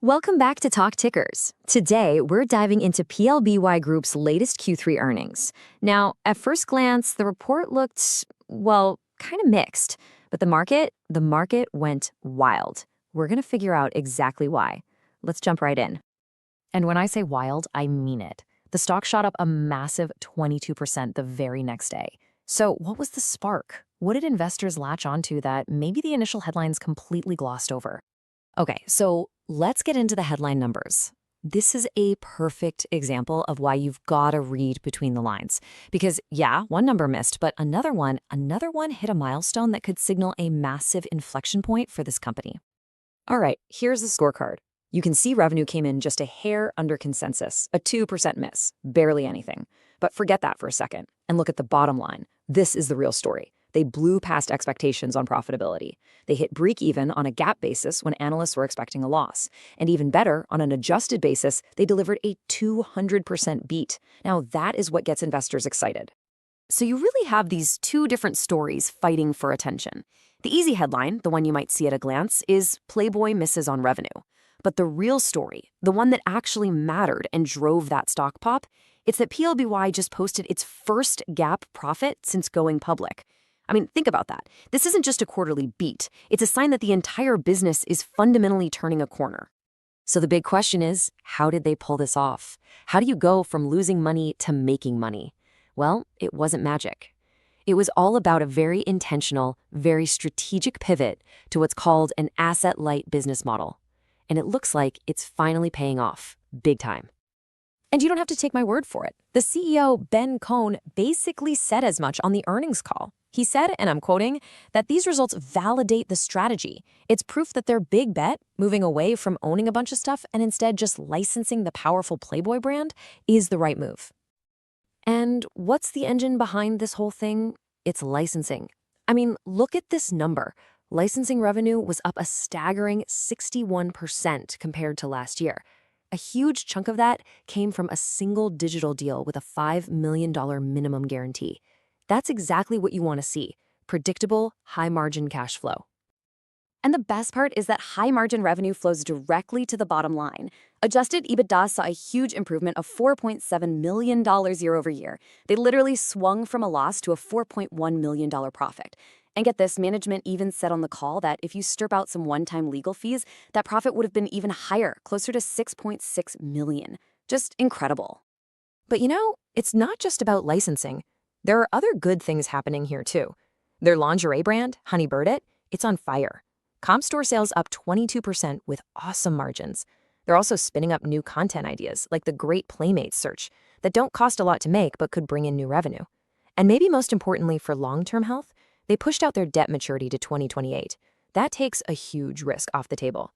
Welcome back to Talk Tickers. Today, we're diving into PLBY Group's latest Q3 earnings. Now, at first glance, the report looked, well, kind of mixed, but the market went wild. We're going to figure out exactly why. Let's jump right in. And when I say wild, I mean it. The stock shot up a massive 22% the very next day. So what was the spark? What did investors latch onto that maybe the initial headlines completely glossed over? Okay, so let's get into the headline numbers. This is a perfect example of why you've got to read between the lines. Because yeah, one number missed, but another one hit a milestone that could signal a massive inflection point for this company. All right, here's the scorecard. You can see revenue came in just a hair under consensus, a 2% miss, barely anything. But forget that for a second and look at the bottom line. This is the real story. They blew past expectations on profitability. They hit break-even on a GAAP basis when analysts were expecting a loss. And even better, on an adjusted basis, they delivered a 200% beat. Now, that is what gets investors excited. So you really have these two different stories fighting for attention. The easy headline, the one you might see at a glance, is Playboy misses on revenue. But the real story, the one that actually mattered and drove that stock pop, it's that PLBY just posted its first GAAP profit since going public. I mean, think about that. This isn't just a quarterly beat. It's a sign that the entire business is fundamentally turning a corner. So the big question is, how did they pull this off? How do you go from losing money to making money? Well, it wasn't magic. It was all about a very intentional, very strategic pivot to what's called an asset-light business model. And it looks like it's finally paying off, big time. And you don't have to take my word for it. The CEO, Ben Kohn, basically said as much on the earnings call. He said, and I'm quoting, that these results validate the strategy. It's proof that their big bet, moving away from owning a bunch of stuff and instead just licensing the powerful Playboy brand, is the right move. And what's the engine behind this whole thing? It's licensing. I mean, look at this number. Licensing revenue was up a staggering 61% compared to last year. A huge chunk of that came from a single digital deal with a $5 million minimum guarantee. That's exactly what you want to see, predictable, high-margin cash flow. And the best part is that high-margin revenue flows directly to the bottom line. Adjusted EBITDA saw a huge improvement of $4.7 million year over year. They literally swung from a loss to a $4.1 million profit. And get this, management even said on the call that if you strip out some one-time legal fees, that profit would have been even higher, closer to $6.6 million. Just incredible. But you know, it's not just about licensing. There are other good things happening here too. Their lingerie brand, Honey Birdette, it's on fire. Comp store sales up 22% with awesome margins. They're also spinning up new content ideas like the Great Playmate Search that don't cost a lot to make but could bring in new revenue. And maybe most importantly for long-term health, they pushed out their debt maturity to 2028. That takes a huge risk off the table.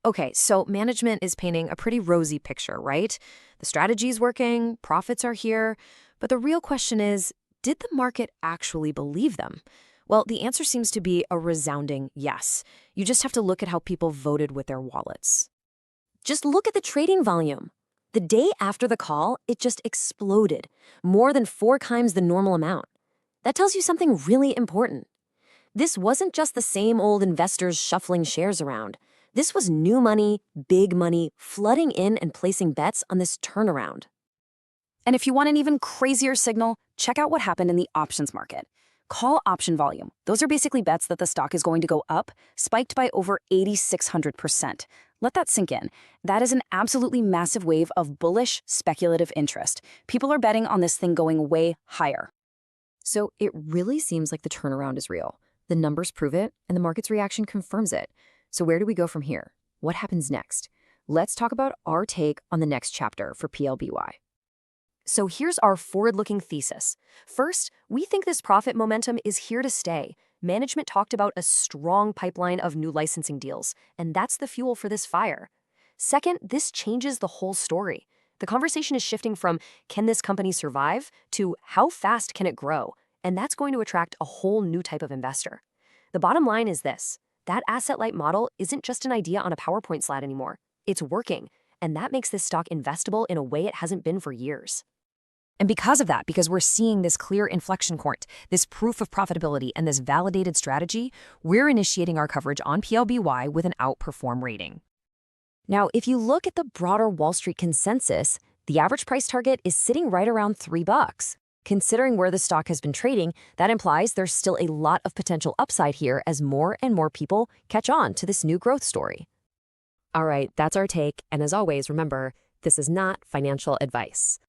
Okay, so management is painting a pretty rosy picture, right? The strategy's working, profits are here, but the real question is, did the market actually believe them? Well, the answer seems to be a resounding yes. You just have to look at how people voted with their wallets. Just look at the trading volume. The day after the call, it just exploded, more than 4 times the normal amount. That tells you something really important. This wasn't just the same old investors shuffling shares around. This was new money, big money, flooding in and placing bets on this turnaround. And if you want an even crazier signal, check out what happened in the options market. Call option volume. Those are basically bets that the stock is going to go up, spiked by over 8,600%. Let that sink in. That is an absolutely massive wave of bullish, speculative interest. People are betting on this thing going way higher. So it really seems like the turnaround is real. The numbers prove it, and the market's reaction confirms it. So where do we go from here? What happens next? Let's talk about our take on the next chapter for PLBY. So here's our forward-looking thesis. First, we think this profit momentum is here to stay. Management talked about a strong pipeline of new licensing deals, and that's the fuel for this fire. Second, this changes the whole story. The conversation is shifting from, can this company survive, to how fast can it grow? And that's going to attract a whole new type of investor. The bottom line is this: that asset-light model isn't just an idea on a PowerPoint slide anymore. It's working, and that makes this stock investable in a way it hasn't been for years. And because of that, because we're seeing this clear inflection point, this proof of profitability, and this validated strategy, we're initiating our coverage on PLBY with an outperform rating. Now, if you look at the broader Wall Street consensus, the average price target is sitting right around $3. Considering where the stock has been trading, that implies there's still a lot of potential upside here as more and more people catch on to this new growth story. All right, that's our take. And as always, remember, this is not financial advice.